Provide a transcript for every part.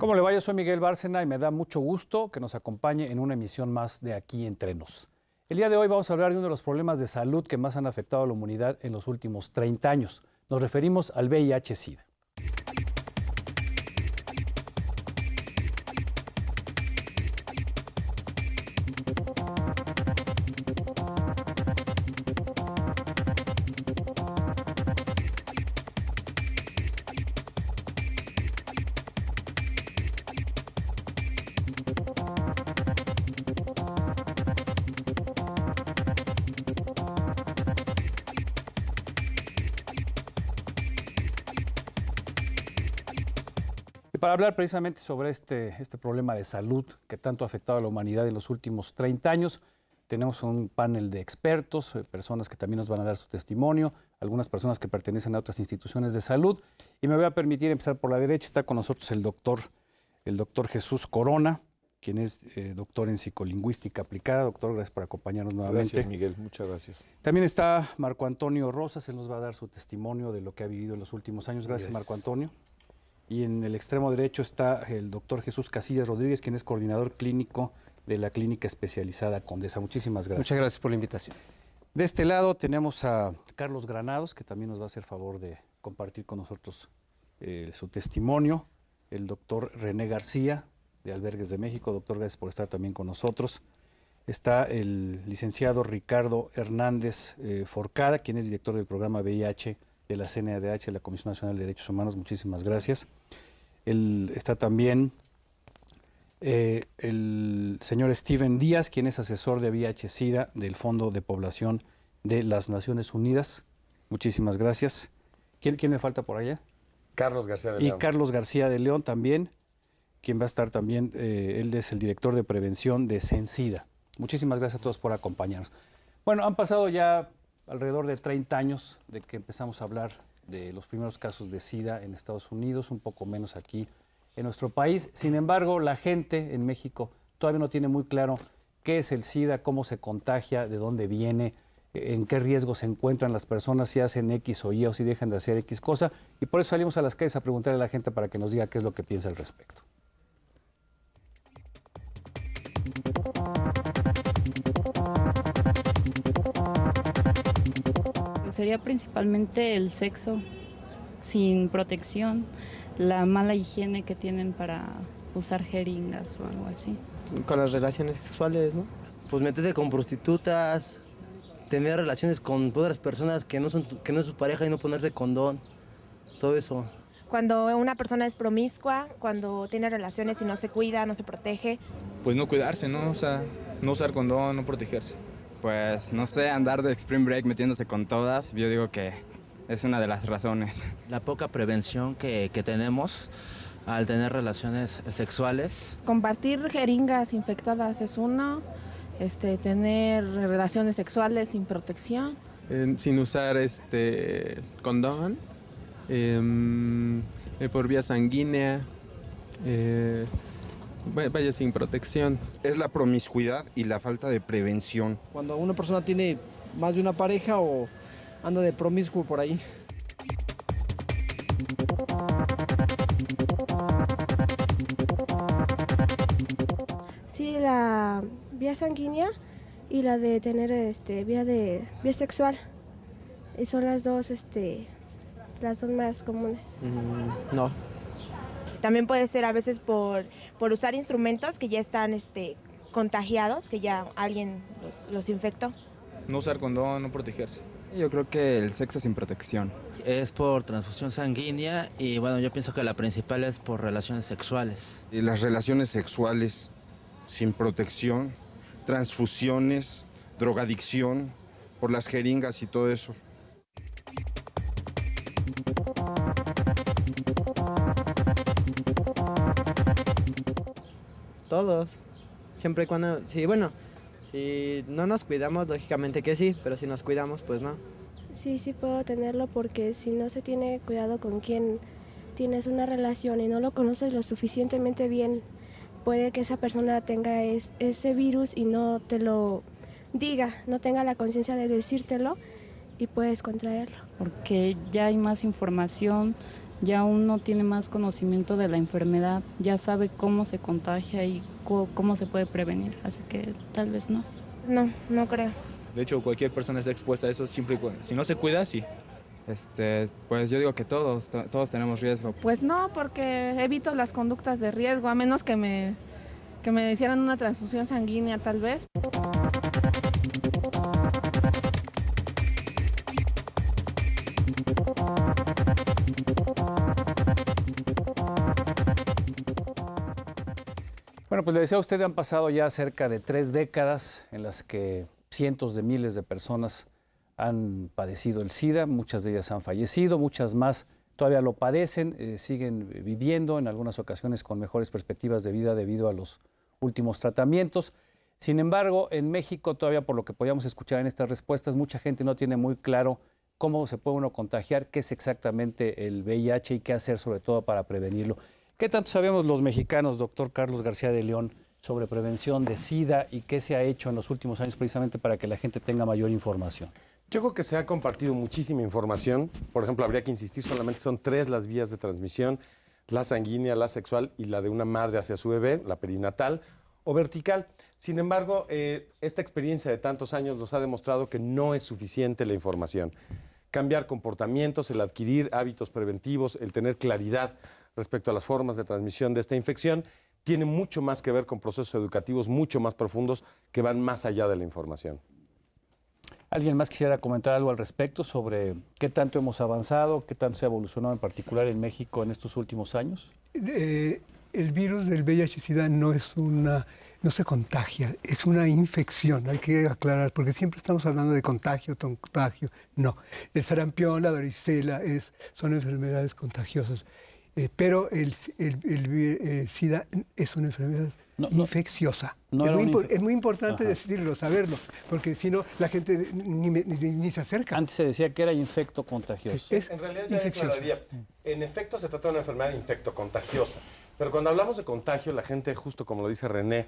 ¿Cómo le va? Yo soy Miguel Bárcena y me da mucho gusto que nos acompañe en una emisión más de Aquí Entre Nos. El día de hoy vamos a hablar de uno de los problemas de salud que más han afectado a la humanidad en los últimos 30 años. Nos referimos al VIH-Sida. Para hablar precisamente sobre este problema de salud que tanto ha afectado a la humanidad en los últimos 30 años, tenemos un panel de expertos, personas que también nos van a dar su testimonio, algunas personas que pertenecen a otras instituciones de salud. Y me voy a permitir empezar por la derecha. Está con nosotros el doctor Jesús Corona, quien es doctor en psicolingüística aplicada. Doctor, gracias por acompañarnos nuevamente. Gracias, Miguel, muchas gracias. También está Marco Antonio Rosas, él nos va a dar su testimonio de lo que ha vivido en los últimos años. Gracias, Marco Antonio. Y en el extremo derecho está el doctor Jesús Casillas Rodríguez, quien es coordinador clínico de la Clínica Especializada Condesa. Muchísimas gracias. Muchas gracias por la invitación. De este lado tenemos a Carlos Granados, que también nos va a hacer favor de compartir con nosotros su testimonio. El doctor René García, de Albergues de México. Doctor, gracias por estar también con nosotros. Está el licenciado Ricardo Hernández Forcada, quien es director del programa VIH de la CNDH, de la Comisión Nacional de Derechos Humanos. Muchísimas gracias. Está también el señor Steven Díaz, quien es asesor de VIH-Sida del Fondo de Población de las Naciones Unidas. Muchísimas gracias. ¿Quién me falta por allá? Carlos García de León. Y Carlos García de León también, quien va a estar también, él es el director de prevención de CENSIDA. Muchísimas gracias a todos por acompañarnos. Bueno, han pasado ya alrededor de 30 años de que empezamos a hablar de los primeros casos de SIDA en Estados Unidos, un poco menos aquí en nuestro país. Sin embargo, la gente en México todavía no tiene muy claro qué es el SIDA, cómo se contagia, de dónde viene, en qué riesgo se encuentran las personas, si hacen X o Y o si dejan de hacer X cosa. Y por eso salimos a las calles a preguntarle a la gente para que nos diga qué es lo que piensa al respecto. Sería principalmente el sexo sin protección, la mala higiene que tienen para usar jeringas o algo así. Con las relaciones sexuales, ¿no? Pues meterte con prostitutas, tener relaciones con otras personas que no es su pareja y no ponerse condón, todo eso. Cuando una persona es promiscua, cuando tiene relaciones y no se cuida, no se protege. Pues no cuidarse, ¿no? O sea, no usar condón, no protegerse. Pues, no sé, andar de Spring Break metiéndose con todas, yo digo que es una de las razones. La poca prevención que tenemos al tener relaciones sexuales. Compartir jeringas infectadas es uno, tener relaciones sexuales sin protección. Sin usar condón, por vía sanguínea, vaya sin protección. Es la promiscuidad y la falta de prevención. Cuando una persona tiene más de una pareja o anda de promiscuo por ahí. Sí, la vía sanguínea y la de tener vía sexual. Y son las dos más comunes. No. También puede ser a veces por usar instrumentos que ya están contagiados, que ya alguien los infectó. No usar condón, no protegerse. Yo creo que el sexo sin protección. Es por transfusión sanguínea y bueno, yo pienso que la principal es por relaciones sexuales. Y las relaciones sexuales sin protección, transfusiones, drogadicción, por las jeringas y todo eso. Todos, siempre y cuando, sí, bueno, si no nos cuidamos, lógicamente que sí, pero si nos cuidamos, pues no. Sí, sí puedo tenerlo porque si no se tiene cuidado con quien tienes una relación y no lo conoces lo suficientemente bien, puede que esa persona tenga ese virus y no te lo diga, no tenga la conciencia de decírtelo y puedes contraerlo. Porque ya hay más información Ya uno tiene más conocimiento de la enfermedad, ya sabe cómo se contagia y cómo se puede prevenir, así que tal vez no. No, no creo. De hecho, cualquier persona está expuesta a eso, siempre si no se cuida, sí. Pues yo digo que todos tenemos riesgo. Pues no, porque evito las conductas de riesgo, a menos que me hicieran una transfusión sanguínea tal vez. Bueno, pues le decía a usted, han pasado ya cerca de 3 décadas en las que cientos de miles de personas han padecido el SIDA, muchas de ellas han fallecido, muchas más todavía lo padecen, siguen viviendo en algunas ocasiones con mejores perspectivas de vida debido a los últimos tratamientos. Sin embargo, en México todavía, por lo que podíamos escuchar en estas respuestas, mucha gente no tiene muy claro cómo se puede uno contagiar, qué es exactamente el VIH y qué hacer sobre todo para prevenirlo. ¿Qué tanto sabemos los mexicanos, doctor Carlos García de León, sobre prevención de SIDA y qué se ha hecho en los últimos años precisamente para que la gente tenga mayor información? Yo creo que se ha compartido muchísima información. Por ejemplo, habría que insistir, solamente son 3 las vías de transmisión: la sanguínea, la sexual y la de una madre hacia su bebé, la perinatal o vertical. Sin embargo, esta experiencia de tantos años nos ha demostrado que no es suficiente la información. Cambiar comportamientos, el adquirir hábitos preventivos, el tener claridad respecto a las formas de transmisión de esta infección, tiene mucho más que ver con procesos educativos mucho más profundos que van más allá de la información. ¿Alguien más quisiera comentar algo al respecto sobre qué tanto hemos avanzado, qué tanto se ha evolucionado en particular en México en estos últimos años? El virus del VIH-Sida no se contagia, es una infección, hay que aclarar, porque siempre estamos hablando de contagio. No, el sarampión, la varicela son enfermedades contagiosas. Pero el SIDA es una enfermedad infecciosa. Es muy importante decirlo, saberlo, porque si no, la gente ni se acerca. Antes se decía que era infecto contagioso. Sí, en realidad ya aclararía. En efecto se trata de una enfermedad infectocontagiosa, pero cuando hablamos de contagio, la gente, justo como lo dice René,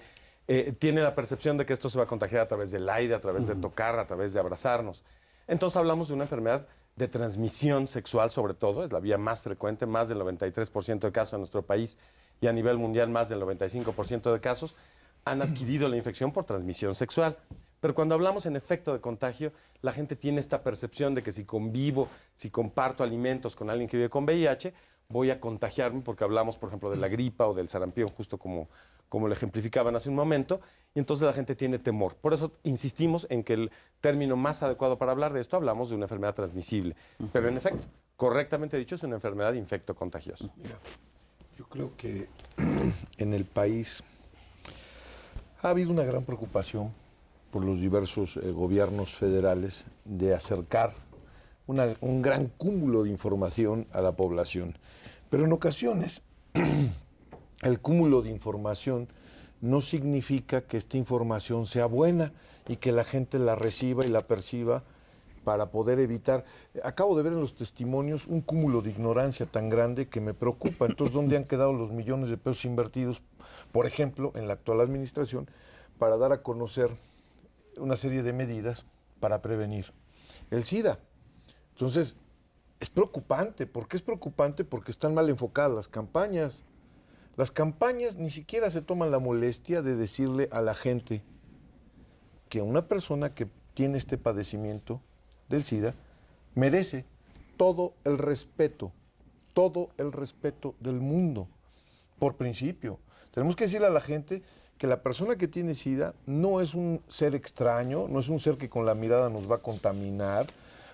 tiene la percepción de que esto se va a contagiar a través del aire, a través de tocar, a través de abrazarnos. Entonces hablamos de una enfermedad de transmisión sexual, sobre todo, es la vía más frecuente, más del 93% de casos en nuestro país y a nivel mundial más del 95% de casos han adquirido la infección por transmisión sexual. Pero cuando hablamos en efecto de contagio, la gente tiene esta percepción de que si convivo, si comparto alimentos con alguien que vive con VIH, voy a contagiarme, porque hablamos, por ejemplo, de la gripa o del sarampión, justo como lo ejemplificaban hace un momento, y entonces la gente tiene temor. Por eso insistimos en que el término más adecuado para hablar de esto, hablamos de una enfermedad transmisible. Pero en efecto, correctamente dicho, es una enfermedad infectocontagiosa. Mira, yo creo que en el país ha habido una gran preocupación por los diversos gobiernos federales de acercar un gran cúmulo de información a la población. Pero en ocasiones el cúmulo de información no significa que esta información sea buena y que la gente la reciba y la perciba para poder evitar. Acabo de ver en los testimonios un cúmulo de ignorancia tan grande que me preocupa. Entonces, ¿dónde han quedado los millones de pesos invertidos, por ejemplo, en la actual administración, para dar a conocer una serie de medidas para prevenir el SIDA? Entonces, es preocupante. ¿Por qué es preocupante? Porque están mal enfocadas las campañas. Las campañas ni siquiera se toman la molestia de decirle a la gente que una persona que tiene este padecimiento del SIDA merece todo el respeto del mundo, por principio. Tenemos que decirle a la gente que la persona que tiene SIDA no es un ser extraño, no es un ser que con la mirada nos va a contaminar,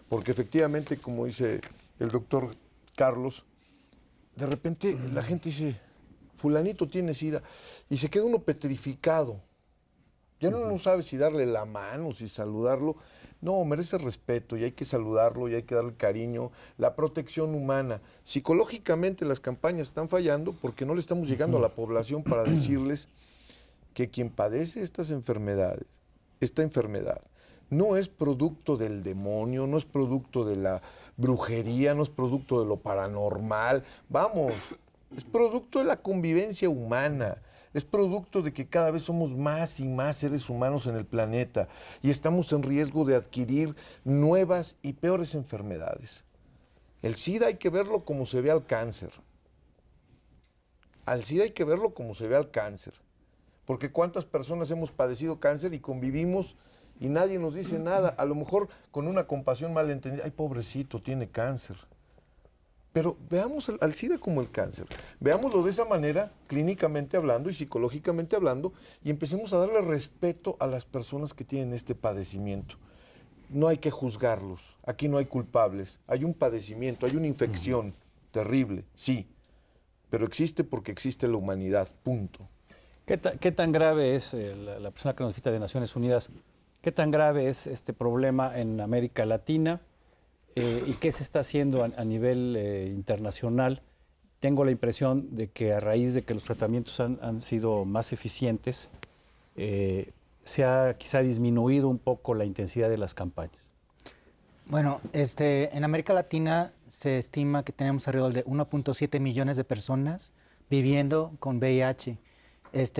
porque efectivamente, como dice el doctor Carlos, de repente la gente dice, fulanito tiene SIDA, y se queda uno petrificado. Ya no sabe si darle la mano, si saludarlo. No, merece respeto y hay que saludarlo y hay que darle cariño, la protección humana. Psicológicamente las campañas están fallando porque no le estamos llegando a la población para decirles que quien padece esta enfermedad, no es producto del demonio, no es producto de la brujería, no es producto de lo paranormal. Vamos, es producto de la convivencia humana. Es producto de que cada vez somos más y más seres humanos en el planeta y estamos en riesgo de adquirir nuevas y peores enfermedades. El SIDA hay que verlo como se ve al cáncer. Al SIDA hay que verlo como se ve al cáncer. Porque cuántas personas hemos padecido cáncer y convivimos y nadie nos dice nada. A lo mejor con una compasión malentendida. Ay, pobrecito, tiene cáncer. Pero veamos al SIDA como el cáncer. Veámoslo de esa manera, clínicamente hablando y psicológicamente hablando, y empecemos a darle respeto a las personas que tienen este padecimiento. No hay que juzgarlos. Aquí no hay culpables. Hay un padecimiento, hay una infección terrible, sí. Pero existe porque existe la humanidad, punto. ¿Qué tan grave es, la persona que nos visita de Naciones Unidas, qué tan grave es este problema en América Latina? ¿Y qué se está haciendo a nivel internacional? Tengo la impresión de que a raíz de que los tratamientos han sido más eficientes, se ha quizá disminuido un poco la intensidad de las campañas. Bueno, en América Latina se estima que tenemos alrededor de 1.7 millones de personas viviendo con VIH.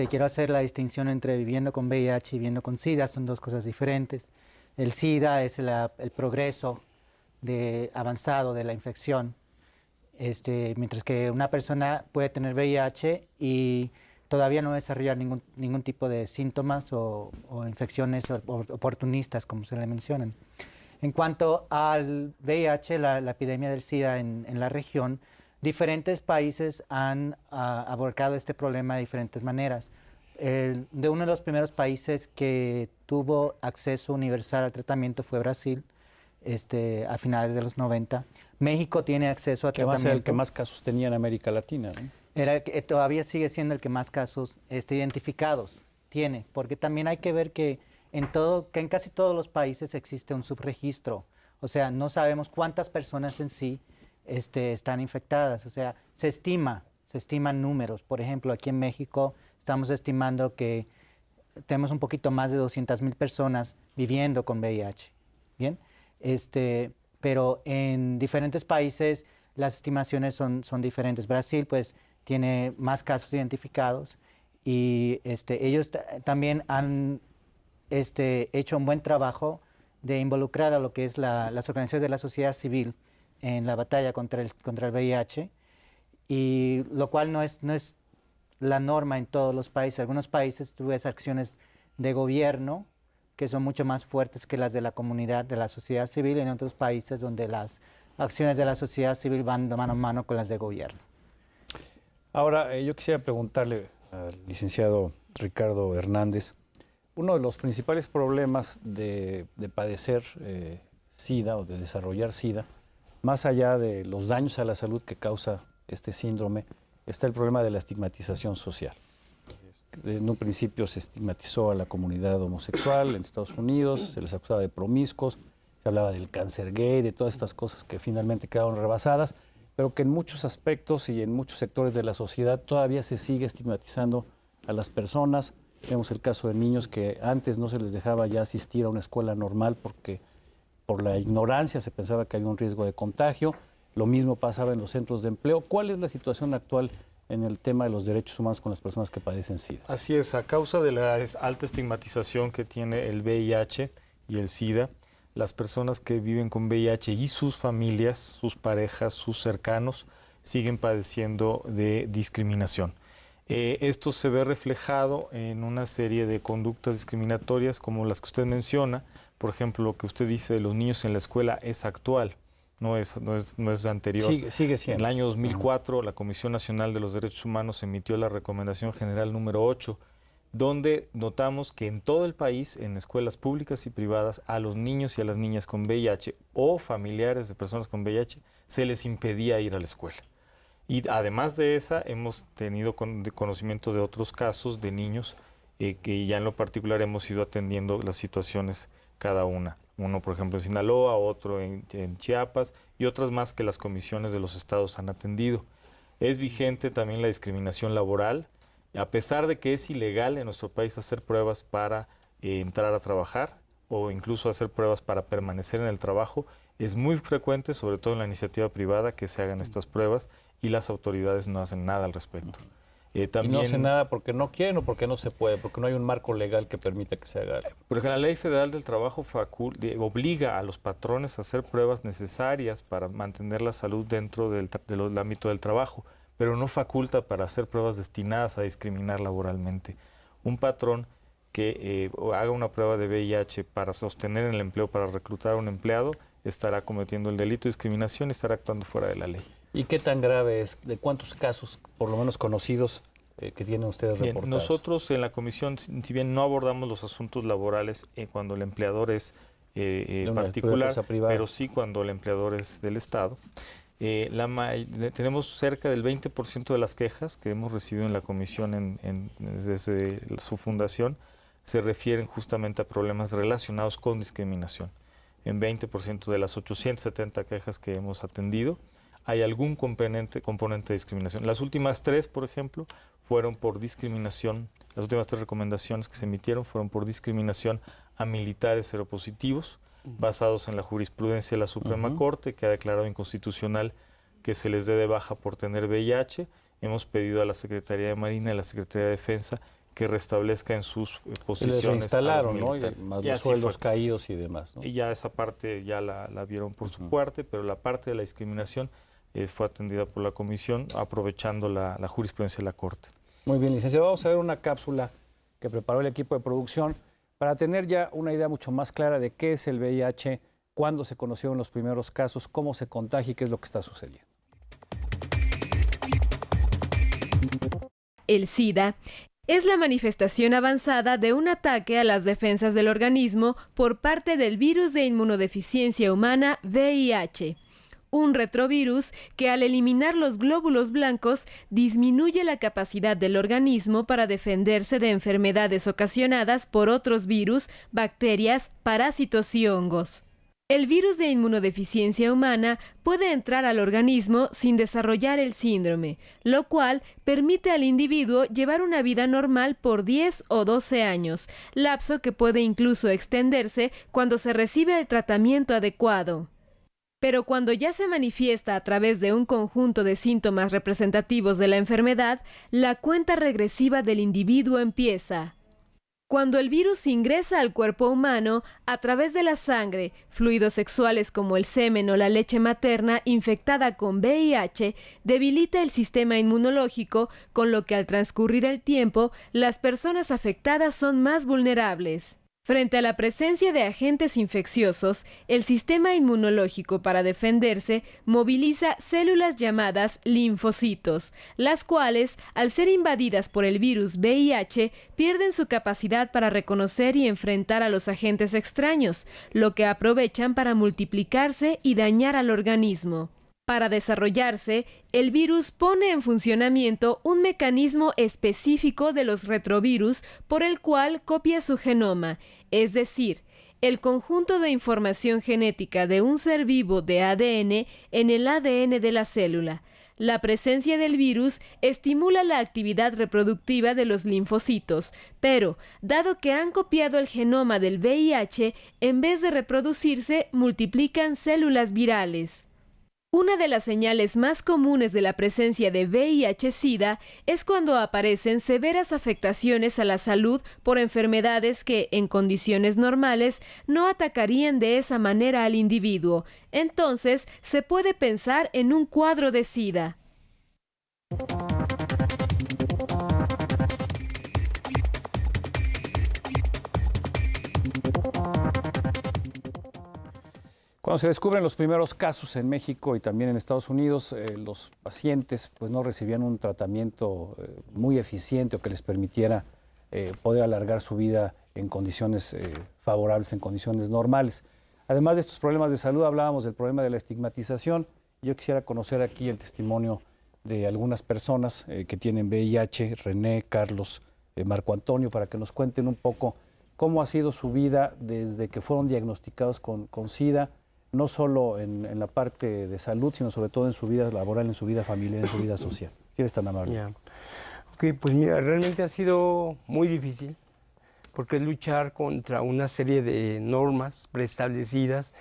Quiero hacer la distinción entre viviendo con VIH y viviendo con SIDA, son dos cosas diferentes. El SIDA es el progreso avanzado de la infección, mientras que una persona puede tener VIH y todavía no desarrollar ningún tipo de síntomas o infecciones oportunistas, como se le mencionan. En cuanto al VIH, la epidemia del SIDA en la región, diferentes países han abordado este problema de diferentes maneras. De uno de los primeros países que tuvo acceso universal al tratamiento fue Brasil, a finales de los 90. México tiene acceso a tratamiento. Que va a ser el que más casos tenía en América Latina, ¿no? Todavía sigue siendo el que más casos identificados tiene, porque también hay que ver que en casi todos los países existe un subregistro. O sea, no sabemos cuántas personas en sí están infectadas. O sea, se estiman números. Por ejemplo, aquí en México estamos estimando que tenemos un poquito más de 200,000 personas viviendo con VIH. ¿Bien? Pero en diferentes países las estimaciones son diferentes. Brasil, pues, tiene más casos identificados y ellos también han hecho un buen trabajo de involucrar a lo que es las organizaciones de la sociedad civil en la batalla contra el VIH, y lo cual no es la norma en todos los países. Algunos países tú ves acciones de gobierno que son mucho más fuertes que las de la comunidad, de la sociedad civil, y en otros países donde las acciones de la sociedad civil van de mano a mano con las de gobierno. Ahora, yo quisiera preguntarle al licenciado Ricardo Hernández, uno de los principales problemas de padecer SIDA o de desarrollar SIDA, más allá de los daños a la salud que causa este síndrome, está el problema de la estigmatización social. En un principio se estigmatizó a la comunidad homosexual en Estados Unidos, se les acusaba de promiscuos, se hablaba del cáncer gay, de todas estas cosas que finalmente quedaron rebasadas, pero que en muchos aspectos y en muchos sectores de la sociedad todavía se sigue estigmatizando a las personas. Tenemos el caso de niños que antes no se les dejaba ya asistir a una escuela normal porque por la ignorancia se pensaba que había un riesgo de contagio. Lo mismo pasaba en los centros de empleo. ¿Cuál es la situación actual en el tema de los derechos humanos con las personas que padecen SIDA? Así es, a causa de la alta estigmatización que tiene el VIH y el SIDA, las personas que viven con VIH y sus familias, sus parejas, sus cercanos, siguen padeciendo de discriminación. Esto se ve reflejado en una serie de conductas discriminatorias como las que usted menciona. Por ejemplo, lo que usted dice de los niños en la escuela es actual, no es anterior. Sigue siendo. En el año 2004, la Comisión Nacional de los Derechos Humanos emitió la Recomendación General número 8, donde notamos que en todo el país, en escuelas públicas y privadas, a los niños y a las niñas con VIH o familiares de personas con VIH se les impedía ir a la escuela. Y además de esa, hemos tenido conocimiento de otros casos de niños que ya en lo particular hemos ido atendiendo las situaciones cada una. Uno, por ejemplo, en Sinaloa, otro en Chiapas y otras más que las comisiones de los estados han atendido. Es vigente también la discriminación laboral, a pesar de que es ilegal en nuestro país hacer pruebas para entrar a trabajar o incluso hacer pruebas para permanecer en el trabajo. Es muy frecuente, sobre todo en la iniciativa privada, que se hagan estas pruebas y las autoridades no hacen nada al respecto. También, y no hace nada porque no quieren o porque no se puede, porque no hay un marco legal que permita que se haga. Porque la Ley Federal del Trabajo obliga a los patrones a hacer pruebas necesarias para mantener la salud dentro del ámbito del trabajo, pero no faculta para hacer pruebas destinadas a discriminar laboralmente. Un patrón que haga una prueba de VIH para sostener el empleo, para reclutar a un empleado, estará cometiendo el delito de discriminación y estará actuando fuera de la ley. ¿Y qué tan grave es? ¿De cuántos casos, por lo menos conocidos, que tienen ustedes reportados? Nosotros en la comisión, si bien no abordamos los asuntos laborales cuando el empleador es particular, pero sí cuando el empleador es del Estado, tenemos cerca del 20% de las quejas que hemos recibido en la comisión desde su fundación se refieren justamente a problemas relacionados con discriminación. En 20% de las 870 quejas que hemos atendido, hay algún componente de discriminación. Las últimas 3, por ejemplo, fueron por discriminación, las últimas 3 recomendaciones que se emitieron fueron por discriminación a militares seropositivos, basados en la jurisprudencia de la Suprema Corte, que ha declarado inconstitucional que se les dé de baja por tener VIH. Hemos pedido a la Secretaría de Marina y a la Secretaría de Defensa que restablezca en sus posiciones. Se les instalaron, ¿no? Y más los sueldos caídos y demás, ¿no? Y ya esa parte ya la vieron por su parte, pero la parte de la discriminación fue atendida por la comisión aprovechando la jurisprudencia de la Corte. Muy bien, licenciado. Vamos a ver una cápsula que preparó el equipo de producción para tener ya una idea mucho más clara de qué es el VIH, cuándo se conocieron los primeros casos, cómo se contagia y qué es lo que está sucediendo. El SIDA es la manifestación avanzada de un ataque a las defensas del organismo por parte del virus de inmunodeficiencia humana VIH. Un retrovirus que al eliminar los glóbulos blancos disminuye la capacidad del organismo para defenderse de enfermedades ocasionadas por otros virus, bacterias, parásitos y hongos. El virus de inmunodeficiencia humana puede entrar al organismo sin desarrollar el síndrome, lo cual permite al individuo llevar una vida normal por 10 o 12 años, lapso que puede incluso extenderse cuando se recibe el tratamiento adecuado. Pero cuando ya se manifiesta a través de un conjunto de síntomas representativos de la enfermedad, la cuenta regresiva del individuo empieza. Cuando el virus ingresa al cuerpo humano a través de la sangre, fluidos sexuales como el semen o la leche materna infectada con VIH, debilita el sistema inmunológico, con lo que al transcurrir el tiempo, las personas afectadas son más vulnerables. Frente a la presencia de agentes infecciosos, el sistema inmunológico para defenderse moviliza células llamadas linfocitos, las cuales, al ser invadidas por el virus VIH, pierden su capacidad para reconocer y enfrentar a los agentes extraños, lo que aprovechan para multiplicarse y dañar al organismo. Para desarrollarse, el virus pone en funcionamiento un mecanismo específico de los retrovirus por el cual copia su genoma, es decir, el conjunto de información genética de un ser vivo de ADN en el ADN de la célula. La presencia del virus estimula la actividad reproductiva de los linfocitos, pero, dado que han copiado el genoma del VIH, en vez de reproducirse, multiplican células virales. Una de las señales más comunes de la presencia de VIH-Sida es cuando aparecen severas afectaciones a la salud por enfermedades que, en condiciones normales, no atacarían de esa manera al individuo. Entonces, se puede pensar en un cuadro de SIDA. Cuando se descubren los primeros casos en México y también en Estados Unidos, los pacientes pues, no recibían un tratamiento muy eficiente o que les permitiera poder alargar su vida en condiciones favorables, en condiciones normales. Además de estos problemas de salud, hablábamos del problema de la estigmatización. Yo quisiera conocer aquí el testimonio de algunas personas que tienen VIH, René, Carlos, Marco Antonio, para que nos cuenten un poco cómo ha sido su vida desde que fueron diagnosticados con SIDA, no solo en la parte de salud, sino sobre todo en su vida laboral, en su vida familiar, en su vida social. Si eres tan amable. Yeah. Ok, pues mira, realmente ha sido muy difícil, porque es luchar contra una serie de normas preestablecidas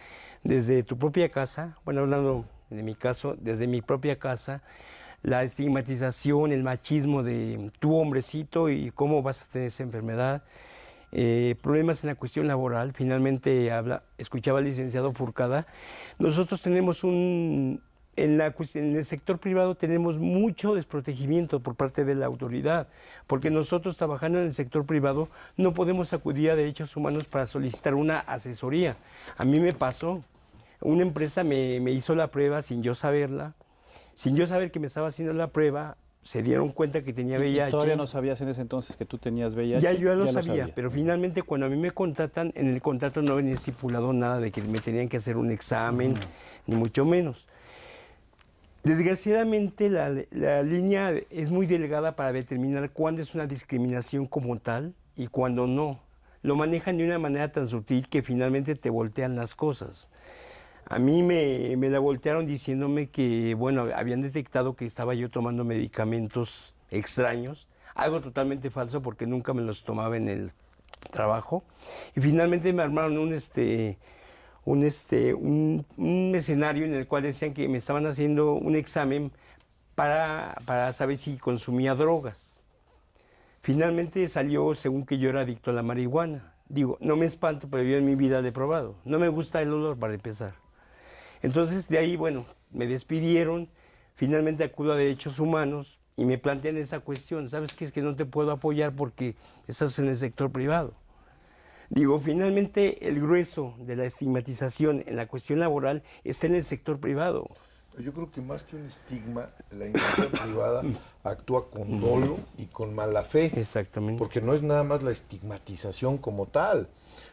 desde tu propia casa, bueno, hablando de mi caso, desde mi propia casa, la estigmatización, el machismo de tu hombrecito y cómo vas a tener esa enfermedad. Problemas en la cuestión laboral. Finalmente escuchaba al licenciado Furcada. Nosotros tenemos en el sector privado tenemos mucho desprotegimiento por parte de la autoridad, porque nosotros trabajando en el sector privado no podemos acudir a derechos humanos para solicitar una asesoría. A mí me pasó, una empresa me hizo la prueba sin yo saberla, sin yo saber que me estaba haciendo la prueba. Se dieron cuenta que tenía VIH. ¿Y todavía no sabías en ese entonces que tú tenías VIH? Ya, yo ya lo sabía, pero finalmente cuando a mí me contratan, en el contrato no venía estipulado nada de que me tenían que hacer un examen, ni mucho menos. Desgraciadamente la línea es muy delgada para determinar cuándo es una discriminación como tal y cuándo no. Lo manejan de una manera tan sutil que finalmente te voltean las cosas. A mí me la voltearon diciéndome que, bueno, habían detectado que estaba yo tomando medicamentos extraños, algo totalmente falso porque nunca me los tomaba en el trabajo. Y finalmente me armaron un escenario en el cual decían que me estaban haciendo un examen para saber si consumía drogas. Finalmente salió según que yo era adicto a la marihuana. Digo, no me espanto, pero yo en mi vida lo he probado. No me gusta el olor para empezar. Entonces, de ahí, bueno, me despidieron, finalmente acudo a Derechos Humanos y me plantean esa cuestión. ¿Sabes qué? Es que no te puedo apoyar porque estás en el sector privado. Digo, finalmente el grueso de la estigmatización en la cuestión laboral está en el sector privado. Yo creo que más que un estigma, la industria privada actúa con dolo y con mala fe. Exactamente. Porque no es nada más la estigmatización como tal.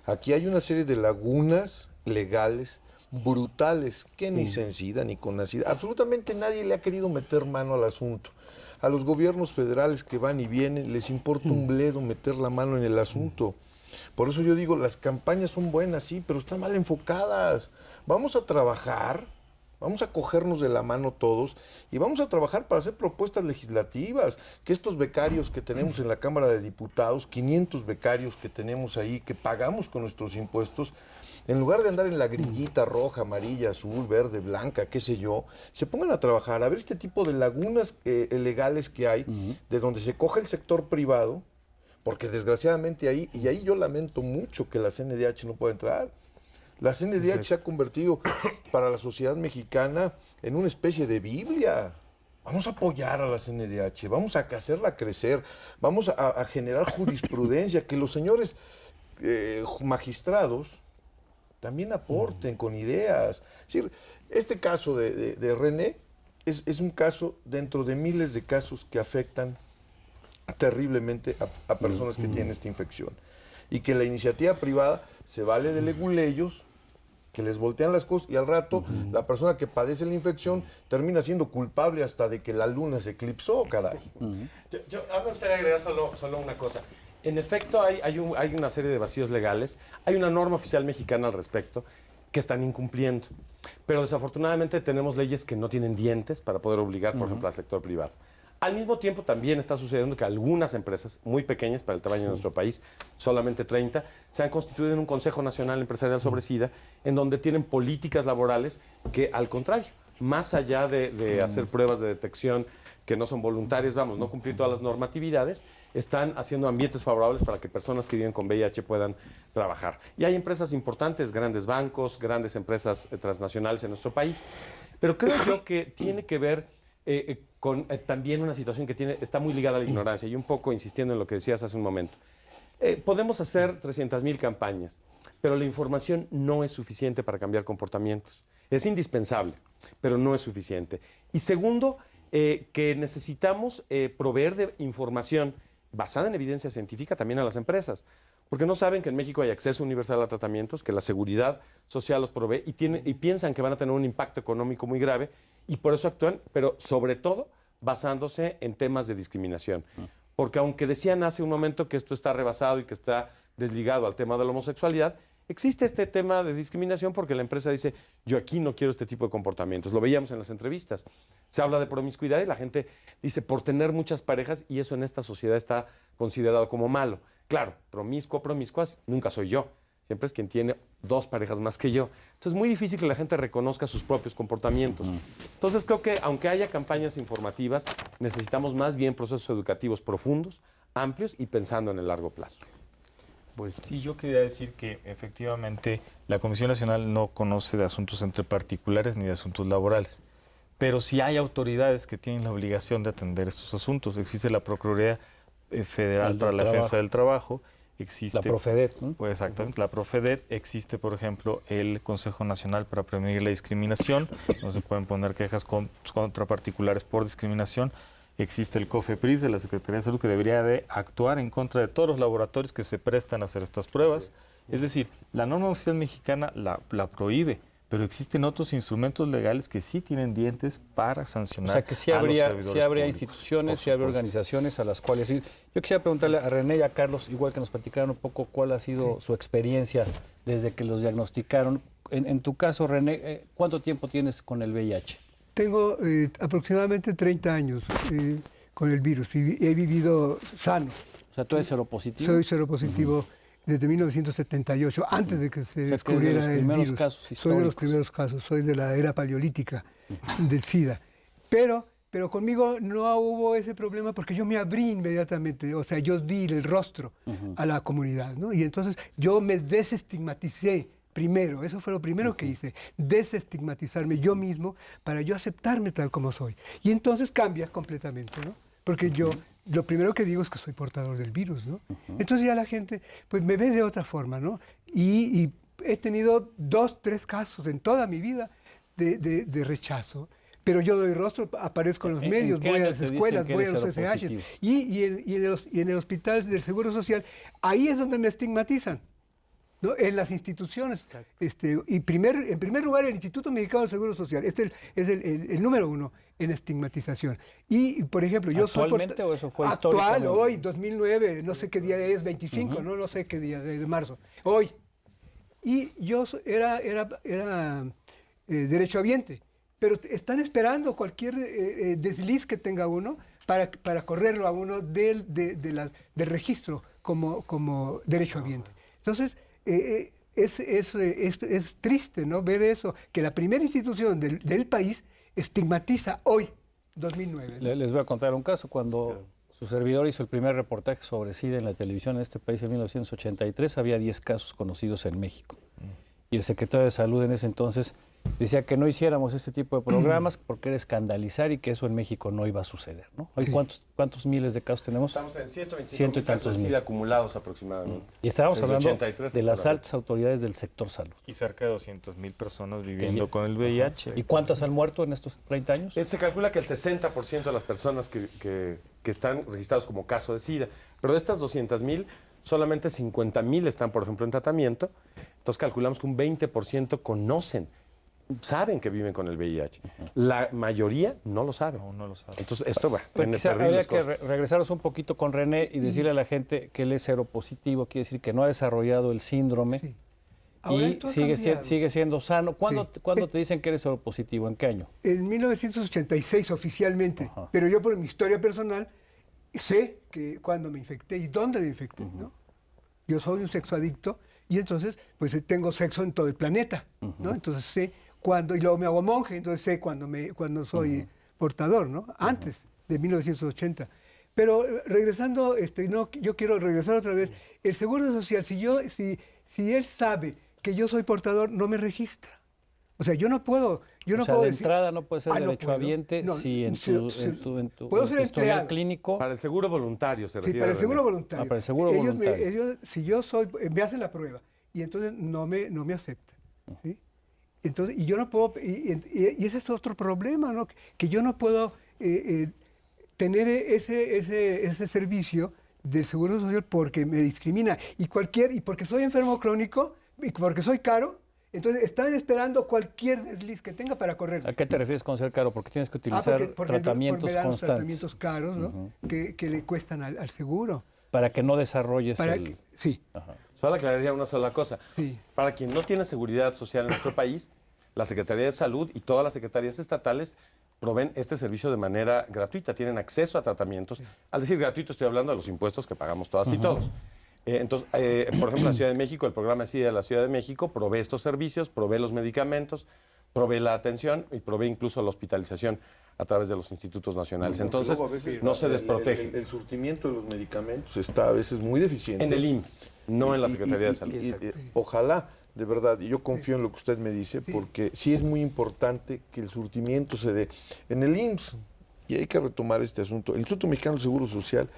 Aquí hay una serie de lagunas legales brutales que ni Cencida ni Conacida, absolutamente nadie le ha querido meter mano al asunto. A los gobiernos federales que van y vienen les importa un bledo meter la mano en el asunto. Por eso yo digo, las campañas son buenas, sí, pero están mal enfocadas. Vamos a trabajar, vamos a cogernos de la mano todos y vamos a trabajar para hacer propuestas legislativas, que estos becarios que tenemos en la Cámara de Diputados, 500 becarios que tenemos ahí, que pagamos con nuestros impuestos, en lugar de andar en la grillita roja, amarilla, azul, verde, blanca, qué sé yo, se pongan a trabajar, a ver este tipo de lagunas legales que hay, de donde se coge el sector privado, porque desgraciadamente ahí yo lamento mucho que la CNDH no pueda entrar. La CNDH se ha convertido para la sociedad mexicana en una especie de Biblia. Vamos a apoyar a la CNDH, vamos a hacerla crecer, vamos a generar jurisprudencia, que los señores magistrados también aporten con ideas. Es decir, este caso de René es un caso dentro de miles de casos que afectan terriblemente a personas que tienen esta infección. Y que la iniciativa privada se vale de leguleyos, que les voltean las cosas y al rato la persona que padece la infección termina siendo culpable hasta de que la luna se eclipsó, caray. A mí me gustaría agregar solo una cosa. En efecto, hay una serie de vacíos legales. Hay una norma oficial mexicana al respecto que están incumpliendo. Pero desafortunadamente tenemos leyes que no tienen dientes para poder obligar, por ejemplo, al sector privado. Al mismo tiempo también está sucediendo que algunas empresas muy pequeñas para el tamaño de nuestro país, solamente 30, se han constituido en un Consejo Nacional Empresarial sobre SIDA, en donde tienen políticas laborales que, al contrario, más allá de hacer pruebas de detección que no son voluntarias, no cumplir todas las normatividades, están haciendo ambientes favorables para que personas que viven con VIH puedan trabajar. Y hay empresas importantes, grandes bancos, grandes empresas transnacionales en nuestro país, pero creo yo que tiene que ver con también una situación que está muy ligada a la ignorancia y un poco insistiendo en lo que decías hace un momento. Podemos hacer 300,000 campañas, pero la información no es suficiente para cambiar comportamientos. Es indispensable, pero no es suficiente. Y segundo, que necesitamos proveer de información basada en evidencia científica también a las empresas, porque no saben que en México hay acceso universal a tratamientos, que la seguridad social los provee y piensan que van a tener un impacto económico muy grave y por eso actúan, pero sobre todo basándose en temas de discriminación. Porque aunque decían hace un momento que esto está rebasado y que está desligado al tema de la homosexualidad, existe este tema de discriminación porque la empresa dice, yo aquí no quiero este tipo de comportamientos. Lo veíamos en las entrevistas. Se habla de promiscuidad y la gente dice, por tener muchas parejas, y eso en esta sociedad está considerado como malo. Claro, promiscuas, nunca soy yo. siempre es quien tiene 2 parejas más que yo. Entonces es muy difícil que la gente reconozca sus propios comportamientos. Entonces creo que aunque haya campañas informativas, necesitamos más bien procesos educativos profundos, amplios y pensando en el largo plazo. Pues sí, yo quería decir que efectivamente la Comisión Nacional no conoce de asuntos entre particulares ni de asuntos laborales, pero sí hay autoridades que tienen la obligación de atender estos asuntos. Existe la Procuraduría Federal para la Defensa del Trabajo, existe... La Profedet, ¿no? Pues exactamente, la Profedet, existe, por ejemplo, el Consejo Nacional para Prevenir la Discriminación, no se pueden poner quejas contra particulares por discriminación. Existe el COFEPRIS de la Secretaría de Salud que debería de actuar en contra de todos los laboratorios que se prestan a hacer estas pruebas. Es decir, la norma oficial mexicana la prohíbe, pero existen otros instrumentos legales que sí tienen dientes para sancionar. O sea que sí habría instituciones, sí habría organizaciones a las cuales ir. Yo quisiera preguntarle a René y a Carlos, igual que nos platicaran un poco cuál ha sido su experiencia desde que los diagnosticaron. En tu caso, René, ¿cuánto tiempo tienes con el VIH? Tengo aproximadamente 30 años con el virus y he vivido sano. O sea, ¿tú eres seropositivo? Soy seropositivo desde 1978, antes de que se descubriera el virus. Soy de los primeros casos, soy de la era paleolítica del SIDA. Pero conmigo no hubo ese problema porque yo me abrí inmediatamente, o sea, yo di el rostro a la comunidad, ¿no? Y entonces yo me desestigmaticé. Primero, eso fue lo primero que hice, desestigmatizarme yo mismo para yo aceptarme tal como soy. Y entonces cambia completamente, ¿no? Porque yo lo primero que digo es que soy portador del virus, ¿no? Entonces ya la gente pues me ve de otra forma, ¿no? Y he tenido 2, 3 casos en toda mi vida de rechazo. Pero yo doy rostro, aparezco en los medios, voy a las escuelas, voy a los SHs. Y en el hospital del Seguro Social, ahí es donde me estigmatizan. ¿No? En las instituciones. Y en primer lugar, el Instituto Mexicano del Seguro Social. Este es el número 1 en estigmatización. Y, por ejemplo, yo soy... ¿Actualmente o eso fue actual, hoy, 2009, no sé qué día es, 25, no sé qué día de marzo. Hoy. Y yo era derechohabiente. Pero están esperando cualquier desliz que tenga uno para correrlo a uno del registro como derechohabiente. Entonces... Es triste, ¿no? Ver eso, que la primera institución del país estigmatiza hoy, 2009. Les voy a contar un caso. Cuando su servidor hizo el primer reportaje sobre SIDA en la televisión en este país en 1983, había 10 casos conocidos en México. Y el secretario de Salud en ese entonces decía que no hiciéramos este tipo de programas porque era escandalizar y que eso en México no iba a suceder, ¿no? Hoy, ¿cuántos miles de casos tenemos? Estamos en 125 casos de SIDA acumulados aproximadamente. Y estábamos hablando de las altas autoridades del sector salud. Y cerca de 200,000 personas viviendo con el VIH. ¿Y cuántas han muerto en estos 30 años? Se calcula que el 60% de las personas que están registrados como caso de SIDA, pero de estas 200,000, solamente 50,000 están, por ejemplo, en tratamiento. Entonces calculamos que un 20% saben que viven con el VIH. La mayoría no lo sabe. No lo sabe. Entonces esto va. Habría que regresaros un poquito con René y decirle a la gente que él es seropositivo, quiere decir que no ha desarrollado el síndrome y sigue siendo sano. ¿Cuándo te dicen que eres seropositivo? ¿En qué año? En 1986 oficialmente, pero yo por mi historia personal sé que cuándo me infecté y dónde me infecté, ¿no? Yo soy un sexoadicto y entonces pues tengo sexo en todo el planeta, ¿no? Entonces sé cuándo, y luego me hago monje, entonces sé cuándo soy portador, ¿no? Antes de 1980. Pero regresando, yo quiero regresar otra vez. El Seguro Social, si él sabe que yo soy portador, no me registra. O sea, yo no puedo de entrada no puede ser derechohabiente si en tu historial clínico... Para el seguro voluntario se refiere. Sí, para el seguro voluntario. Para el seguro voluntario. Si yo me hacen la prueba y entonces no me aceptan, ¿sí? Entonces, y yo no puedo... Y ese es otro problema, ¿no? Que yo no puedo tener ese servicio del Seguro Social porque me discrimina. Y porque soy enfermo crónico y porque soy caro, entonces están esperando cualquier desliz que tenga para correr. ¿A qué te refieres con ser caro? Porque tienes que utilizar tratamientos constantes. Tratamientos caros, ¿no? Que le cuestan al seguro. Para que no desarrolles Sí. Solo aclararía una sola cosa. Sí. Para quien no tiene seguridad social en nuestro país, la Secretaría de Salud y todas las secretarías estatales proveen este servicio de manera gratuita. Tienen acceso a tratamientos. Al decir gratuito estoy hablando de los impuestos que pagamos todas y todos. Entonces, por ejemplo, en la Ciudad de México, el programa SIDA de la Ciudad de México provee estos servicios, provee los medicamentos, provee la atención y provee incluso la hospitalización a través de los institutos nacionales. Entonces, luego a veces no se desprotege. El surtimiento de los medicamentos está a veces muy deficiente. En el IMSS, no en la Secretaría de Salud. Ojalá, de verdad, y yo confío en lo que usted me dice, porque sí es muy importante que el surtimiento se dé en el IMSS, y hay que retomar este asunto. El Instituto Mexicano del Seguro Social,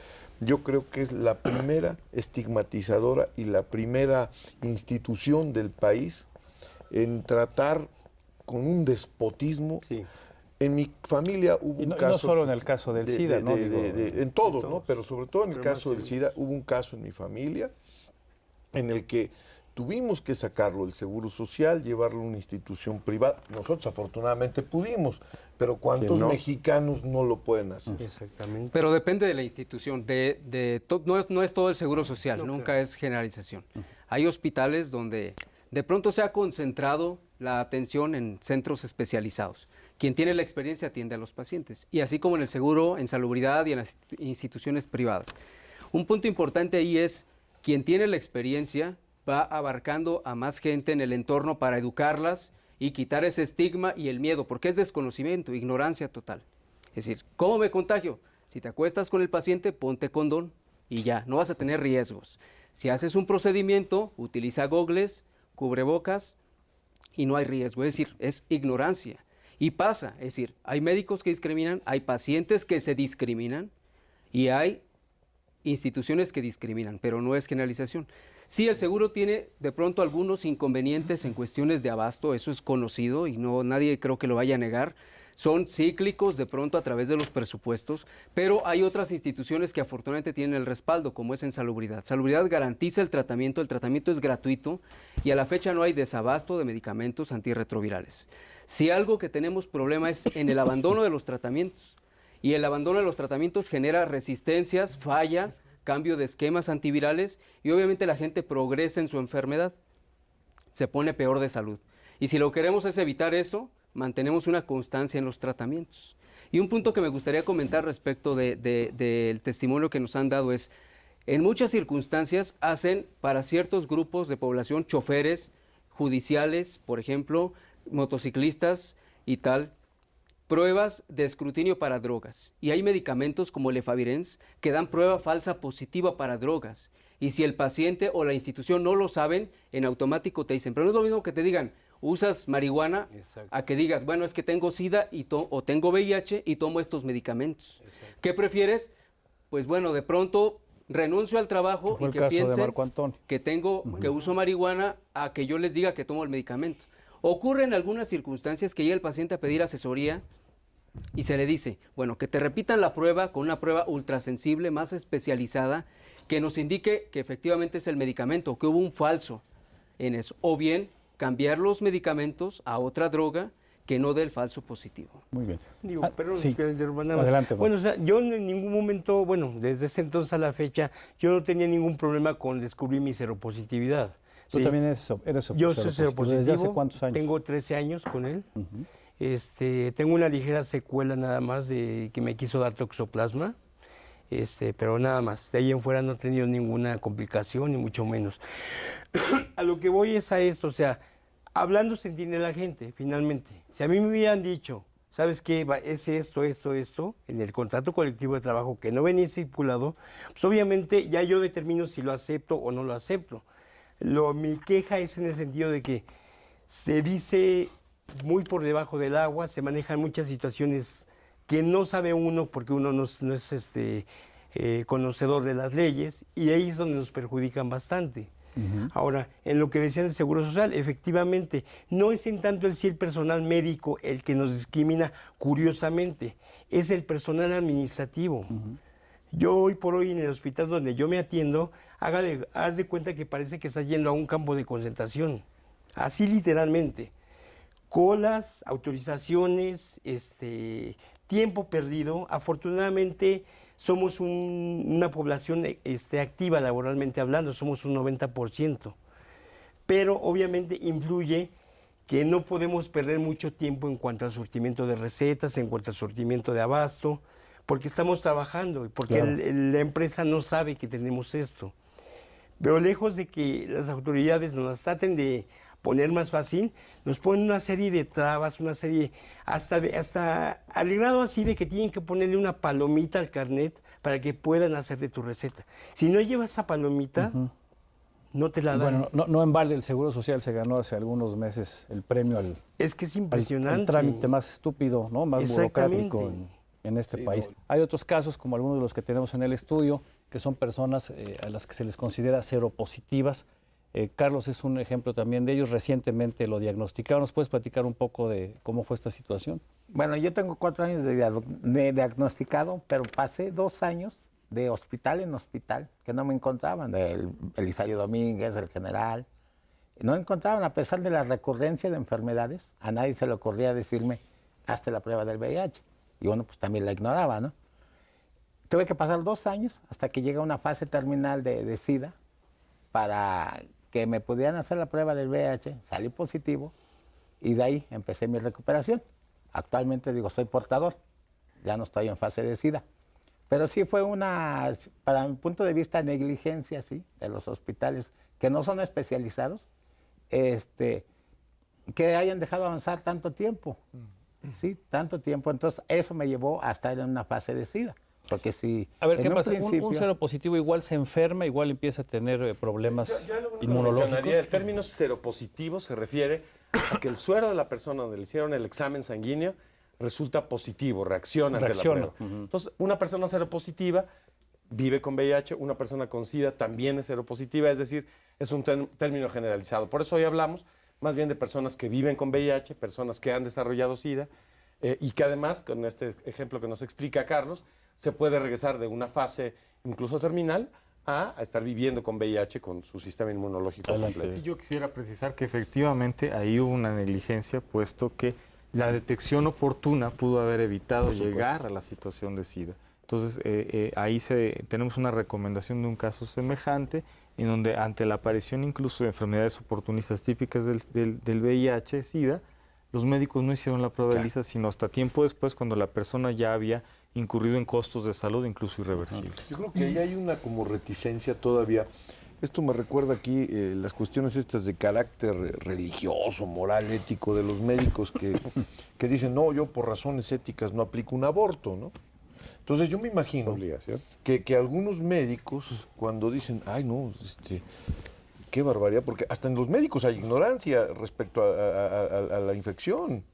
yo creo que es la primera estigmatizadora y la primera institución del país en tratar con un despotismo. En mi familia hubo un caso... no solo en el caso del SIDA, ¿no? En todos, ¿no? Pero sobre todo en el caso del SIDA, hubo un caso en mi familia en el que tuvimos que sacarlo del Seguro Social, llevarlo a una institución privada. Nosotros afortunadamente pudimos, pero ¿cuántos mexicanos no lo pueden hacer? Exactamente. Pero depende de la institución. No es todo el Seguro Social, nunca es generalización. Hay hospitales donde de pronto se ha concentrado la atención en centros especializados. Quien tiene la experiencia atiende a los pacientes, y así como en el seguro, en salubridad y en las instituciones privadas. Un punto importante ahí es, quien tiene la experiencia va abarcando a más gente en el entorno para educarlas y quitar ese estigma y el miedo, porque es desconocimiento, ignorancia total. Es decir, ¿cómo me contagio? Si te acuestas con el paciente, ponte condón y ya, no vas a tener riesgos. Si haces un procedimiento, utiliza gogles, cubrebocas y no hay riesgo. Es decir, es ignorancia. Y pasa, es decir, hay médicos que discriminan, hay pacientes que se discriminan y hay instituciones que discriminan, pero no es generalización. Sí, el seguro tiene de pronto algunos inconvenientes en cuestiones de abasto, eso es conocido y nadie creo que lo vaya a negar. Son cíclicos de pronto a través de los presupuestos, pero hay otras instituciones que afortunadamente tienen el respaldo, como es en salubridad. Salubridad garantiza el tratamiento es gratuito y a la fecha no hay desabasto de medicamentos antirretrovirales. Si algo que tenemos problema es en el abandono de los tratamientos, y el abandono de los tratamientos genera resistencias, falla, cambio de esquemas antivirales y obviamente la gente progresa en su enfermedad, se pone peor de salud. Y si lo queremos es evitar eso, mantenemos una constancia en los tratamientos. Y un punto que me gustaría comentar respecto del testimonio que nos han dado es, en muchas circunstancias hacen para ciertos grupos de población, choferes judiciales, por ejemplo, motociclistas y tal, pruebas de escrutinio para drogas. Y hay medicamentos como el Efavirenz que dan prueba falsa positiva para drogas. Y si el paciente o la institución no lo saben, en automático te dicen, pero no es lo mismo que te digan, usas marihuana, a que digas, bueno, es que tengo SIDA o tengo VIH y tomo estos medicamentos. ¿Qué prefieres? Pues bueno, de pronto renuncio al trabajo y que piensen que uso marihuana a que yo les diga que tomo el medicamento. Ocurre en algunas circunstancias que llega el paciente a pedir asesoría y se le dice, bueno, que te repitan la prueba con una prueba ultrasensible, más especializada, que nos indique que efectivamente es el medicamento, que hubo un falso en eso. O bien, cambiar los medicamentos a otra droga que no dé el falso positivo. Muy bien. Digo, perdón, sí. Adelante, Juan. bueno, o sea, yo en ningún momento, bueno, desde ese entonces a la fecha, yo no tenía ningún problema con descubrir mi seropositividad. ¿Tú también eres Yo soy seropositivo. ¿Desde hace cuántos años? Tengo 13 años con él. Tengo una ligera secuela nada más de que me quiso dar toxoplasma, pero nada más. De ahí en fuera no he tenido ninguna complicación, ni mucho menos. A lo que voy es a esto, o sea, hablando se entiende la gente, finalmente. Si a mí me hubieran dicho, ¿sabes qué? Es esto, en el contrato colectivo de trabajo que no venía estipulado, pues obviamente ya yo determino si lo acepto o no lo acepto. Mi queja es en el sentido de que se dice muy por debajo del agua, se manejan muchas situaciones que no sabe uno porque uno no es conocedor de las leyes y ahí es donde nos perjudican bastante. Ahora, en lo que decía el Seguro Social, efectivamente, no es en tanto el personal médico el que nos discrimina curiosamente, es el personal administrativo. Yo hoy por hoy en el hospital donde yo me atiendo, haz de cuenta que parece que estás yendo a un campo de concentración, así literalmente. Colas, autorizaciones, tiempo perdido. Afortunadamente somos una población activa laboralmente hablando, somos un 90%. Pero obviamente influye que no podemos perder mucho tiempo en cuanto al surtimiento de recetas, en cuanto al surtimiento de abasto, porque estamos trabajando y porque la empresa no sabe que tenemos esto. Pero lejos de que las autoridades nos traten de poner más fácil, nos ponen una serie de trabas, una serie, hasta al grado así de que tienen que ponerle una palomita al carnet para que puedan hacerte tu receta. Si no llevas esa palomita, no te la dan. Bueno, no en balde el Seguro Social se ganó hace algunos meses el premio al... Es que es impresionante. El trámite más estúpido, ¿no? Más burocrático en este país. Hay otros casos, como algunos de los que tenemos en el estudio, que son personas a las que se les considera seropositivas. Carlos es un ejemplo también de ellos. Recientemente lo diagnosticaron. ¿Nos puedes platicar un poco de cómo fue esta situación? Bueno, yo tengo 4 años de diagnosticado, pero pasé 2 años de hospital en hospital, que no me encontraban, del Elisario Domínguez, del General. No encontraban, a pesar de la recurrencia de enfermedades, a nadie se le ocurría decirme, hazte la prueba del VIH. Y bueno, pues también la ignoraba, ¿no? Tuve que pasar 2 años hasta que llega una fase terminal de SIDA para que me pudieran hacer la prueba del VIH, salí positivo y de ahí empecé mi recuperación. Actualmente digo, soy portador, ya no estoy en fase de SIDA. Pero sí fue una, para mi punto de vista, negligencia, sí, de los hospitales que no son especializados, que hayan dejado avanzar tanto tiempo, sí, tanto tiempo. Entonces eso me llevó a estar en una fase de SIDA. Porque si a ver, ¿qué pasa? Un seropositivo igual se enferma, igual empieza a tener problemas inmunológicos. El término seropositivo se refiere a que el suero de la persona donde le hicieron el examen sanguíneo resulta positivo, reacciona ante la prueba. Entonces, una persona seropositiva vive con VIH, una persona con SIDA también es seropositiva, es decir, es un término generalizado. Por eso hoy hablamos más bien de personas que viven con VIH, personas que han desarrollado SIDA, y que además, con este ejemplo que nos explica Carlos, se puede regresar de una fase incluso terminal a estar viviendo con VIH con su sistema inmunológico completo. Sí, yo quisiera precisar que efectivamente ahí hubo una negligencia, puesto que la detección oportuna pudo haber evitado llegar a la situación de SIDA. Entonces, ahí tenemos una recomendación de un caso semejante, en donde ante la aparición incluso de enfermedades oportunistas típicas del VIH, SIDA, los médicos no hicieron la prueba de ELISA sino hasta tiempo después, cuando la persona ya había incurrido en costos de salud incluso irreversibles. Yo creo que ahí hay una como reticencia todavía. Esto me recuerda aquí las cuestiones estas de carácter religioso, moral, ético de los médicos que dicen, no, yo por razones éticas no aplico un aborto, ¿no? Entonces yo me imagino que algunos médicos cuando dicen, ay no, qué barbaridad, porque hasta en los médicos hay ignorancia respecto a la infección.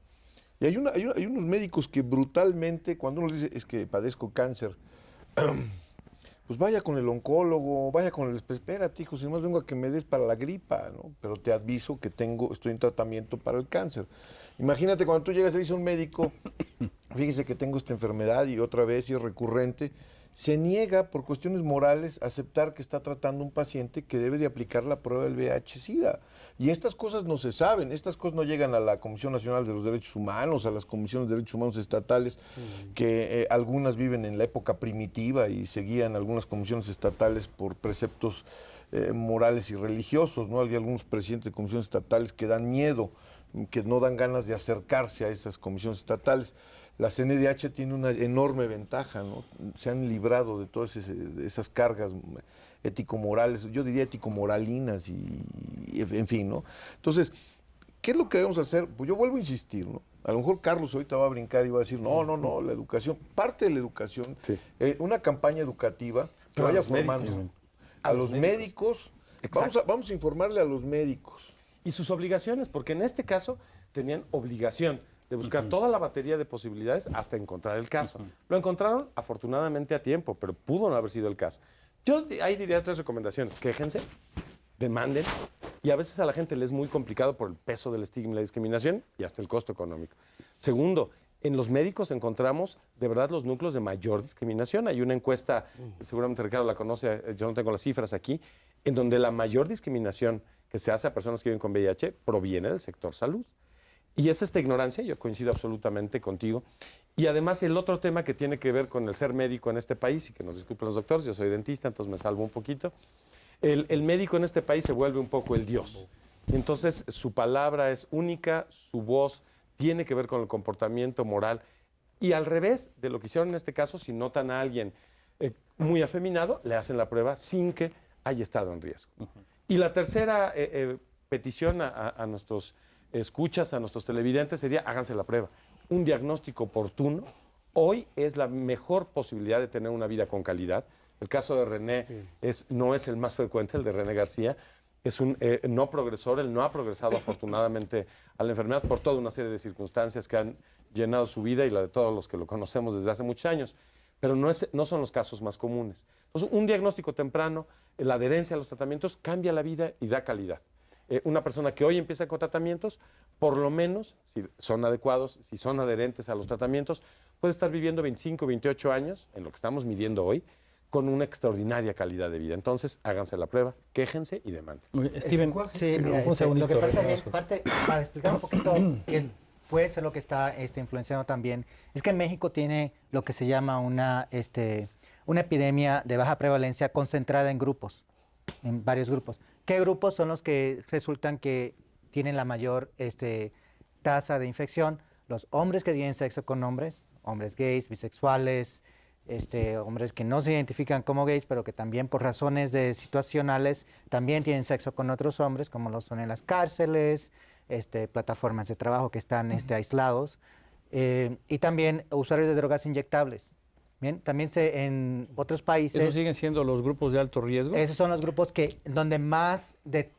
Y hay unos médicos que brutalmente, cuando uno les dice, es que padezco cáncer, pues vaya con el oncólogo, vaya con el... Espérate, hijo, si más vengo a que me des para la gripa, ¿no? Pero te aviso que estoy en tratamiento para el cáncer. Imagínate cuando tú llegas y le dices a un médico, fíjese que tengo esta enfermedad y otra vez y es recurrente, se niega por cuestiones morales a aceptar que está tratando un paciente que debe de aplicar la prueba del VIH-Sida. Y estas cosas no se saben, estas cosas no llegan a la Comisión Nacional de los Derechos Humanos, a las comisiones de derechos humanos estatales, que algunas viven en la época primitiva y seguían algunas comisiones estatales por preceptos morales y religiosos, ¿no? Hay algunos presidentes de comisiones estatales que dan miedo, que no dan ganas de acercarse a esas comisiones estatales. La CNDH tiene una enorme ventaja, ¿no? Se han librado de todas esas cargas ético-morales, yo diría ético-moralinas y en fin, ¿no? Entonces, ¿qué es lo que debemos hacer? Pues yo vuelvo a insistir, ¿no? A lo mejor Carlos ahorita va a brincar y va a decir, no, la educación, parte de la educación, una campaña educativa que vaya formando a los médicos, vamos a informarle a los médicos. Y sus obligaciones, porque en este caso tenían obligación de buscar toda la batería de posibilidades hasta encontrar el caso. Lo encontraron afortunadamente a tiempo, pero pudo no haber sido el caso. Yo ahí diría 3 recomendaciones. Quéjense, demanden, y a veces a la gente le es muy complicado por el peso del estigma y la discriminación y hasta el costo económico. Segundo, en los médicos encontramos de verdad los núcleos de mayor discriminación. Hay una encuesta, seguramente Ricardo la conoce, yo no tengo las cifras aquí, en donde la mayor discriminación que se hace a personas que viven con VIH proviene del sector salud. Y es esta ignorancia, yo coincido absolutamente contigo. Y además el otro tema que tiene que ver con el ser médico en este país, y que nos disculpen los doctores, yo soy dentista, entonces me salvo un poquito, el médico en este país se vuelve un poco el Dios. Entonces su palabra es única, su voz tiene que ver con el comportamiento moral. Y al revés de lo que hicieron en este caso, si notan a alguien muy afeminado, le hacen la prueba sin que haya estado en riesgo. Y la tercera petición a nuestros escuchas, a nuestros televidentes, sería háganse la prueba. Un diagnóstico oportuno hoy es la mejor posibilidad de tener una vida con calidad. El caso de René no es el más frecuente, el de René García. Es un no progresor, él no ha progresado afortunadamente a la enfermedad por toda una serie de circunstancias que han llenado su vida y la de todos los que lo conocemos desde hace muchos años. Pero no son los casos más comunes. Entonces, un diagnóstico temprano, la adherencia a los tratamientos cambia la vida y da calidad. Una persona que hoy empieza con tratamientos, por lo menos, si son adecuados, si son adherentes a los tratamientos, puede estar viviendo 25, 28 años, en lo que estamos midiendo hoy, con una extraordinaria calidad de vida. Entonces, háganse la prueba, quéjense y demanden. Steven, sí, un segundito. Lo que pasa también, para explicar un poquito que puede ser lo que está influenciando también, es que México tiene lo que se llama una epidemia de baja prevalencia concentrada en grupos, en varios grupos. ¿Qué grupos son los que resultan que tienen la mayor tasa de infección? Los hombres que tienen sexo con hombres gays, bisexuales, hombres que no se identifican como gays, pero que también por razones situacionales también tienen sexo con otros hombres, como lo son en las cárceles, plataformas de trabajo que están aislados, y también usuarios de drogas inyectables. Bien, también en otros países... ¿Esos siguen siendo los grupos de alto riesgo? Esos son los grupos donde más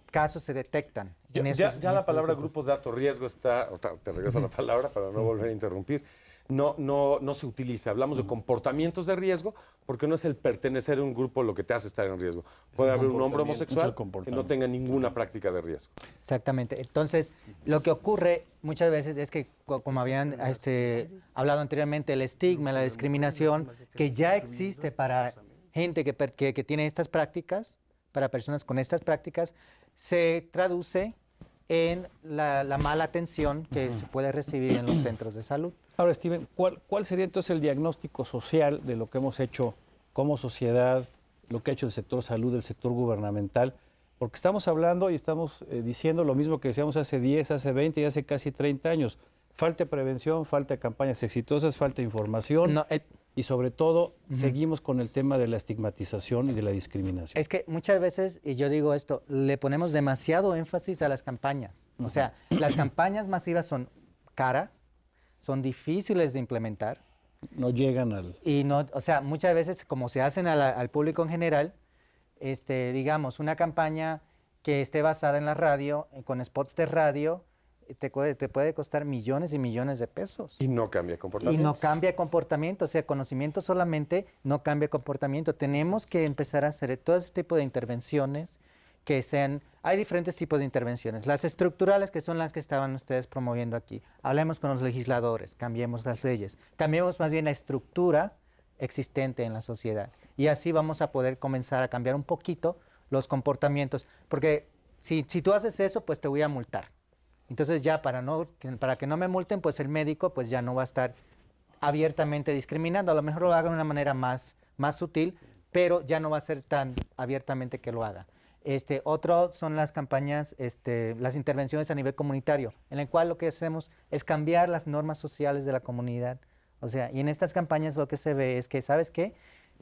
casos se detectan. Ya la palabra grupos de alto riesgo está... Te regreso la palabra para no volver a interrumpir. No se utiliza. Hablamos de comportamientos de riesgo porque no es el pertenecer a un grupo lo que te hace estar en riesgo. Puede haber un hombre homosexual que no tenga ninguna práctica de riesgo. Exactamente. Entonces, lo que ocurre muchas veces es que, como habían hablado anteriormente, el estigma, la discriminación, que ya existe para gente que tiene estas prácticas, para personas con estas prácticas, se traduce en la mala atención que se puede recibir en los centros de salud. Ahora, Steven, ¿cuál sería entonces el diagnóstico social de lo que hemos hecho como sociedad, lo que ha hecho el sector salud, el sector gubernamental? Porque estamos hablando y estamos diciendo lo mismo que decíamos hace 10, hace 20 y hace casi 30 años. Falta de prevención, falta de campañas exitosas, falta de información y sobre todo seguimos con el tema de la estigmatización y de la discriminación. Es que muchas veces, y yo digo esto, le ponemos demasiado énfasis a las campañas. O sea, las campañas masivas son caras, son difíciles de implementar. No llegan al... Y no, o sea, muchas veces como se hacen al público en general, digamos, una campaña que esté basada en la radio, con spots de radio, te puede costar millones y millones de pesos. Y no cambia comportamiento. Y no cambia comportamiento, o sea, conocimiento solamente no cambia comportamiento. Tenemos que empezar a hacer todo ese tipo de intervenciones que sean... Hay diferentes tipos de intervenciones. Las estructurales, que son las que estaban ustedes promoviendo aquí. Hablemos con los legisladores, cambiemos las leyes, cambiemos más bien la estructura existente en la sociedad. Y así vamos a poder comenzar a cambiar un poquito los comportamientos. Porque si tú haces eso, pues te voy a multar. Entonces ya para que no me multen, pues el médico pues ya no va a estar abiertamente discriminando. A lo mejor lo haga de una manera más sutil, pero ya no va a ser tan abiertamente que lo haga. Otro son las campañas, las intervenciones a nivel comunitario, en el cual lo que hacemos es cambiar las normas sociales de la comunidad. O sea, y en estas campañas lo que se ve es que, ¿sabes qué?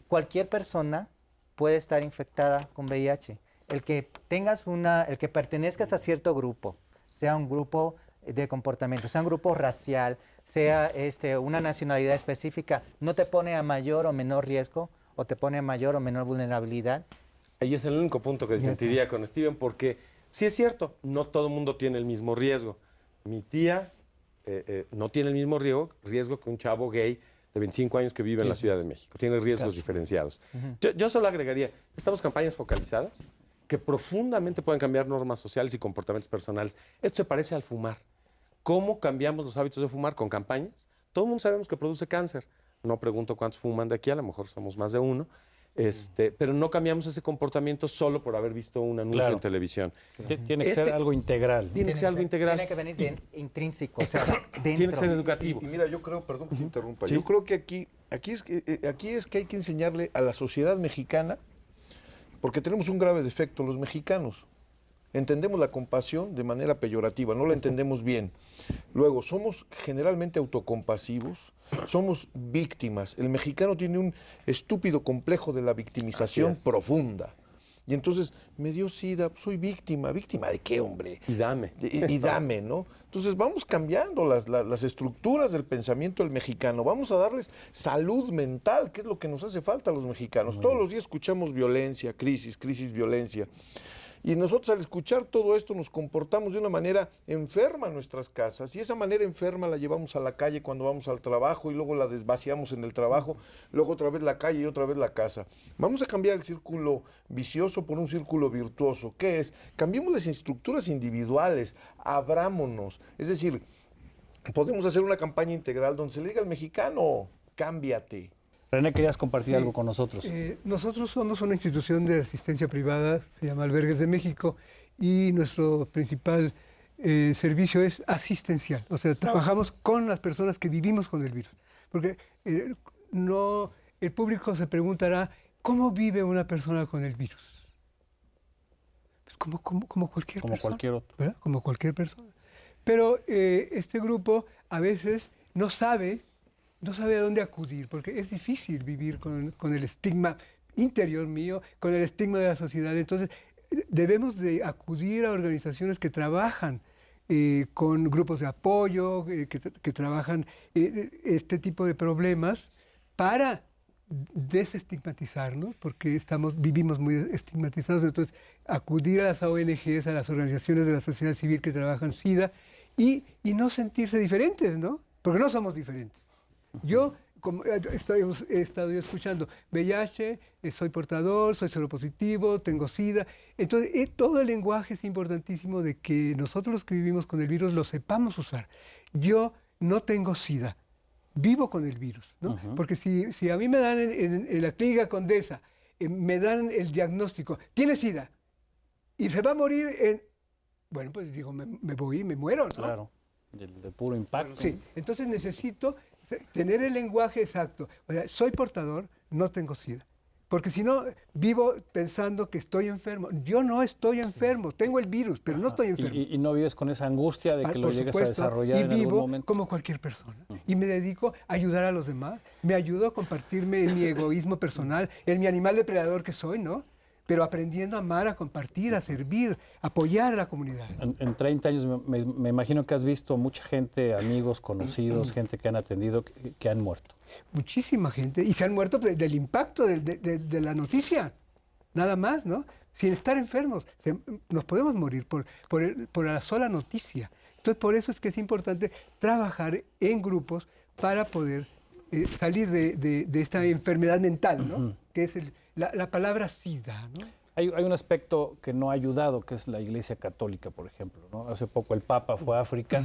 Cualquier persona puede estar infectada con VIH. El que pertenezcas a cierto grupo, sea un grupo de comportamiento, sea un grupo racial, sea una nacionalidad específica, no te pone a mayor o menor riesgo o te pone a mayor o menor vulnerabilidad. Ahí es el único punto que disentiría con Steven, porque sí es cierto, no todo el mundo tiene el mismo riesgo. Mi tía no tiene el mismo riesgo que un chavo gay de 25 años que vive en la Ciudad de México. Tiene riesgos diferenciados. Yo solo agregaría, estamos campañas focalizadas que profundamente pueden cambiar normas sociales y comportamientos personales. Esto se parece al fumar. ¿Cómo cambiamos los hábitos de fumar con campañas? Todo el mundo sabemos que produce cáncer. No pregunto cuántos fuman de aquí, a lo mejor somos más de uno. Pero no cambiamos ese comportamiento solo por haber visto un anuncio en televisión. Tiene que ser algo integral. Tiene que ser algo integral. Tiene que venir intrínseco, o sea, dentro. Tiene que ser educativo. Y mira, yo creo, perdón que te interrumpa, yo creo que aquí es que hay que enseñarle a la sociedad mexicana, porque tenemos un grave defecto, los mexicanos. Entendemos la compasión de manera peyorativa, no la entendemos bien. Luego, somos generalmente autocompasivos, somos víctimas. El mexicano tiene un estúpido complejo de la victimización profunda. Y entonces, me dio SIDA, soy víctima. ¿Víctima de qué, hombre? Y dame. Y dame, ¿no? Entonces, vamos cambiando las estructuras del pensamiento del mexicano. Vamos a darles salud mental, que es lo que nos hace falta a los mexicanos. Todos los días escuchamos violencia, crisis, violencia. Y nosotros al escuchar todo esto nos comportamos de una manera enferma en nuestras casas y esa manera enferma la llevamos a la calle cuando vamos al trabajo y luego la desvaciamos en el trabajo, luego otra vez la calle y otra vez la casa. Vamos a cambiar el círculo vicioso por un círculo virtuoso. ¿Qué es? Cambiemos las estructuras individuales, abrámonos. Es decir, podemos hacer una campaña integral donde se le diga al mexicano, cámbiate. René, querías compartir algo con nosotros. Nosotros somos una institución de asistencia privada, se llama Albergues de México, y nuestro principal servicio es asistencial. O sea, trabajamos con las personas que vivimos con el virus. Porque el público se preguntará, ¿cómo vive una persona con el virus? Pues como cualquier persona. Como cualquier otro. ¿Verdad? Como cualquier persona. Pero este grupo a veces no sabe a dónde acudir, porque es difícil vivir con el estigma interior mío, con el estigma de la sociedad. Entonces, debemos de acudir a organizaciones que trabajan con grupos de apoyo, que trabajan este tipo de problemas para desestigmatizarnos, porque vivimos muy estigmatizados. Entonces, acudir a las ONGs, a las organizaciones de la sociedad civil que trabajan SIDA y no sentirse diferentes, ¿no? Porque no somos diferentes. Yo, como he estado escuchando, VIH, soy portador, soy seropositivo, tengo SIDA. Entonces, todo el lenguaje es importantísimo de que nosotros los que vivimos con el virus lo sepamos usar. Yo no tengo SIDA, vivo con el virus, ¿no? Porque si a mí me dan en la clínica Condesa, me dan el diagnóstico, tiene SIDA, y se va a morir bueno, pues digo, me voy y me muero, ¿no? Claro, de puro impacto. Sí, entonces necesito tener el lenguaje exacto. O sea, soy portador, no tengo SIDA. Porque si no, vivo pensando que estoy enfermo. Yo no estoy enfermo, tengo el virus, pero no estoy enfermo. Y no vives con esa angustia de que lo llegues a desarrollar en algún momento. Y vivo como cualquier persona. Y me dedico a ayudar a los demás. Me ayudo a compartirme en mi egoísmo personal, en mi animal depredador que soy, ¿no? Pero aprendiendo a amar, a compartir, a servir, a apoyar a la comunidad. En 30 años me imagino que has visto mucha gente, amigos, conocidos, gente que han atendido, que han muerto. Muchísima gente. Y se han muerto del impacto de la noticia. Nada más, ¿no? Sin estar enfermos. Nos podemos morir por la sola noticia. Entonces, por eso es que es importante trabajar en grupos para poder salir de esta enfermedad mental, ¿no? Que es la palabra SIDA, ¿no? Hay un aspecto que no ha ayudado, que es la Iglesia Católica, por ejemplo, ¿no? Hace poco el Papa fue a África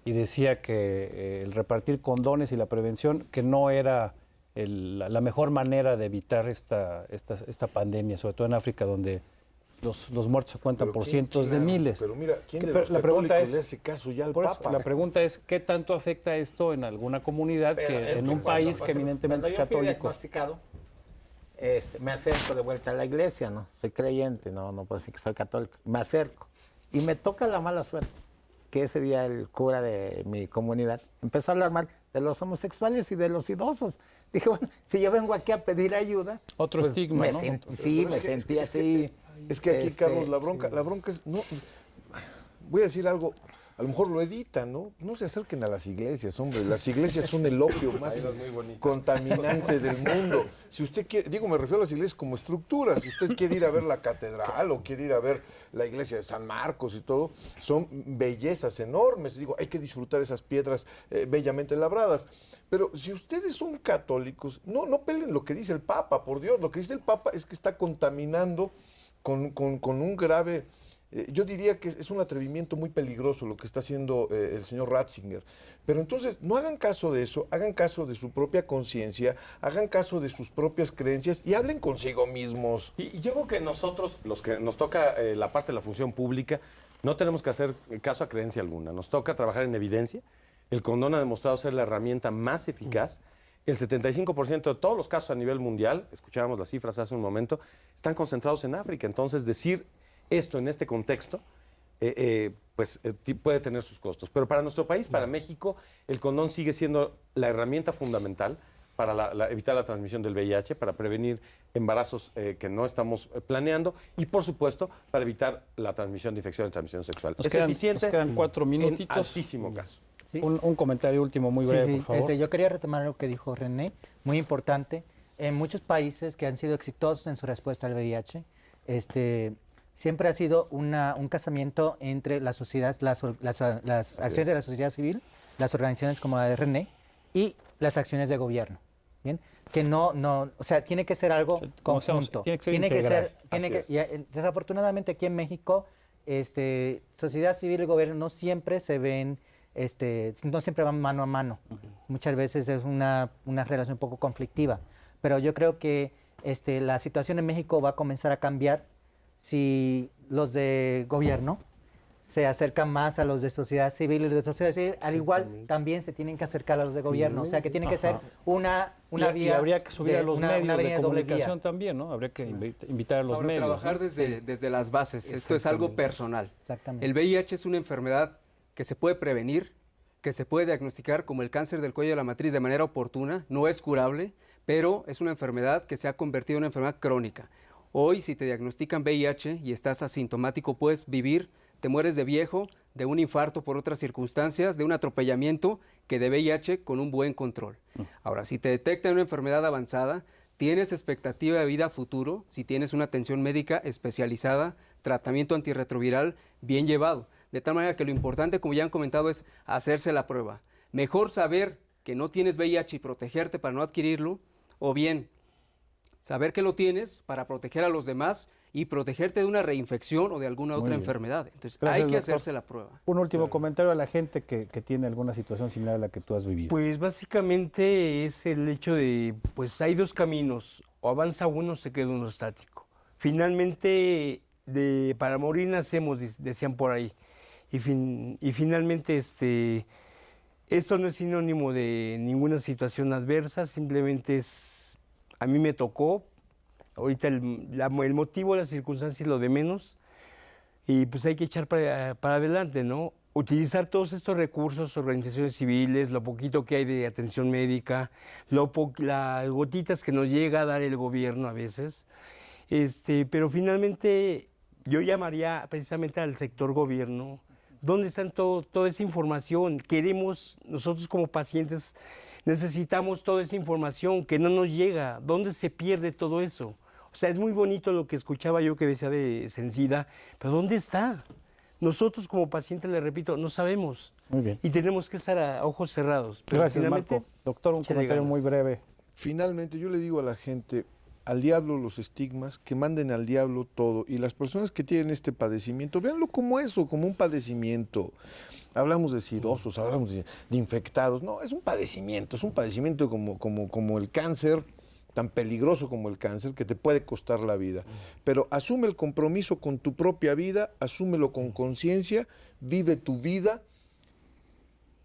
y decía que el repartir condones y la prevención, que no era la mejor manera de evitar esta pandemia, sobre todo en África, donde los muertos se cuentan por cientos de miles. Pero mira, ¿quién de los católicos le hace caso ya al Papa? La pregunta es, ¿qué tanto afecta esto en alguna comunidad en un país que eminentemente es católico? Diagnosticado, me acerco de vuelta a la iglesia, ¿no? Soy creyente, no puedo decir que soy católico. Me acerco y me toca la mala suerte que ese día el cura de mi comunidad empezó a hablar mal de los homosexuales y de los idosos. Dije, bueno, si yo vengo aquí a pedir ayuda... Otro estigma, ¿no? Me sentí así... Es que aquí, Carlos, la bronca es... No, voy a decir algo, a lo mejor lo editan, ¿no? No se acerquen a las iglesias, hombre. Las iglesias son el opio más contaminante del mundo. Si usted quiere, me refiero a las iglesias como estructuras. Si usted quiere ir a ver la catedral o quiere ir a ver la iglesia de San Marcos y todo, son bellezas enormes. Digo, hay que disfrutar esas piedras bellamente labradas. Pero si ustedes son católicos, no peleen lo que dice el Papa, por Dios. Lo que dice el Papa es que está contaminando con un grave... yo diría que es un atrevimiento muy peligroso lo que está haciendo el señor Ratzinger. Pero entonces, no hagan caso de eso, hagan caso de su propia conciencia, hagan caso de sus propias creencias y hablen consigo mismos. Y yo creo que nosotros, los que nos toca la parte de la función pública, no tenemos que hacer caso a creencia alguna. Nos toca trabajar en evidencia. El condón ha demostrado ser la herramienta más eficaz. El 75% de todos los casos a nivel mundial, escuchábamos las cifras hace un momento, están concentrados en África. Entonces, decir esto en este contexto, puede tener sus costos. Pero para nuestro país, para México, el condón sigue siendo la herramienta fundamental para evitar la transmisión del VIH, para prevenir embarazos que no estamos planeando y, por supuesto, para evitar la transmisión de infección de transmisión sexual. Nos Es quedan, eficiente nos quedan 4 minutitos. en altísimo caso. Sí. Un comentario último muy breve, por favor. Yo quería retomar lo que dijo René, muy importante. En muchos países que han sido exitosos en su respuesta al VIH, siempre ha sido un casamiento entre la sociedad, las acciones de la sociedad civil, las organizaciones como la de René y las acciones de gobierno. ¿Bien? Que o sea, tiene que ser algo conjunto. Tiene que ser integral. Desafortunadamente aquí en México, sociedad civil y gobierno no siempre se ven, no siempre van mano a mano. Muchas veces es una relación un poco conflictiva. Pero yo creo que la situación en México va a comenzar a cambiar si los de gobierno se acercan más a los de sociedad civil y los de sociedad civil, al igual también se tienen que acercar a los de gobierno, o sea que tiene que ser una vía. Y habría que subir a los medios de doble comunicación vía. también, ¿no? Habría que invitar a los Ahora, medios. trabajar ¿no? desde las bases, esto es algo personal. Exactamente. El VIH es una enfermedad que se puede prevenir, que se puede diagnosticar como el cáncer del cuello de la matriz de manera oportuna, no es curable, pero es una enfermedad que se ha convertido en una enfermedad crónica. Hoy, si te diagnostican VIH y estás asintomático, puedes vivir, te mueres de viejo, de un infarto por otras circunstancias, de un atropellamiento, que de VIH con un buen control. Ahora, si te detectan una enfermedad avanzada, tienes expectativa de vida a futuro, si tienes una atención médica especializada, tratamiento antirretroviral bien llevado. De tal manera que lo importante, como ya han comentado, es hacerse la prueba. Mejor saber que no tienes VIH y protegerte para no adquirirlo, o bien saber que lo tienes para proteger a los demás y protegerte de una reinfección o de alguna otra enfermedad. Entonces, Gracias, hay que doctor. hacerse la prueba. Un último comentario a la gente que tiene alguna situación similar a la que tú has vivido. Pues básicamente es el hecho de, pues hay dos caminos, o avanza uno o se queda uno estático. Finalmente, para morir nacemos, decían por ahí, y finalmente esto no es sinónimo de ninguna situación adversa, simplemente a mí me tocó, ahorita el motivo, la circunstancia es lo de menos, y pues hay que echar para adelante, ¿no? Utilizar todos estos recursos, organizaciones civiles, lo poquito que hay de atención médica, las gotitas que nos llega a dar el gobierno a veces, pero finalmente yo llamaría precisamente al sector gobierno. ¿Dónde está toda esa información? Queremos, nosotros como pacientes, necesitamos toda esa información que no nos llega. ¿Dónde se pierde todo eso? O sea, es muy bonito lo que escuchaba yo que decía de Sencida, pero ¿dónde está? Nosotros como pacientes, le repito, no sabemos. Muy bien. Y tenemos que estar a ojos cerrados. Pero Gracias, Marco. Doctor, un comentario muy breve. Finalmente, yo le digo a la gente, al diablo los estigmas, que manden al diablo todo. Y las personas que tienen este padecimiento, véanlo como eso, como un padecimiento. Hablamos de cirrosos, hablamos de infectados. No, es un padecimiento como el cáncer, tan peligroso como el cáncer, que te puede costar la vida. Pero asume el compromiso con tu propia vida, asúmelo con conciencia, vive tu vida,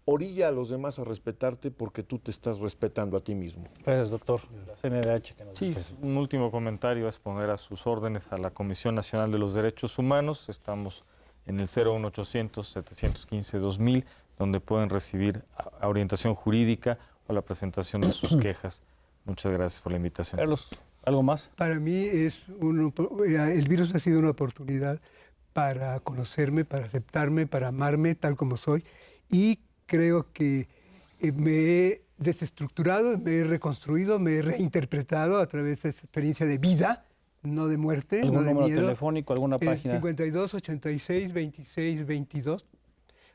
orilla a los demás a respetarte porque tú te estás respetando a ti mismo. Gracias, doctor. La CNDH que nos Sí, dice. un último comentario es poner a sus órdenes a la Comisión Nacional de los Derechos Humanos. Estamos en el 01800-715-2000, donde pueden recibir orientación jurídica o la presentación de sus quejas. Muchas gracias por la invitación. Carlos, ¿algo más? Para mí el virus ha sido una oportunidad para conocerme, para aceptarme, para amarme tal como soy, y creo que me he desestructurado, me he reconstruido, me he reinterpretado a través de esa experiencia de vida, no de muerte, ¿Algún no de número miedo. telefónico, alguna página? 52 86 26 22,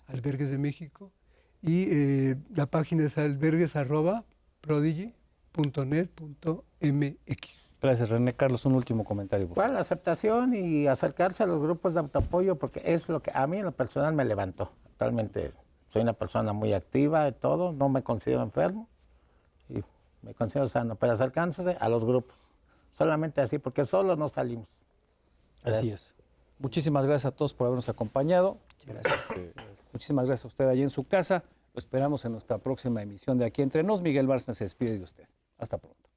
Albergues de México, y la página es albergues@prodigy.net.mx. Gracias, René. Carlos, un último comentario. Por favor. Bueno, la aceptación y acercarse a los grupos de autoapoyo, porque es lo que a mí en lo personal me levantó. Actualmente soy una persona muy activa y todo, no me considero enfermo y me considero sano, pero acercándose a los grupos, solamente así, porque solo no salimos. Así es. Muchísimas gracias a todos por habernos acompañado. Muchísimas gracias a usted allí en su casa. Lo esperamos en nuestra próxima emisión de Aquí Entre Nos. Miguel Bárcena se despide de usted. Hasta pronto.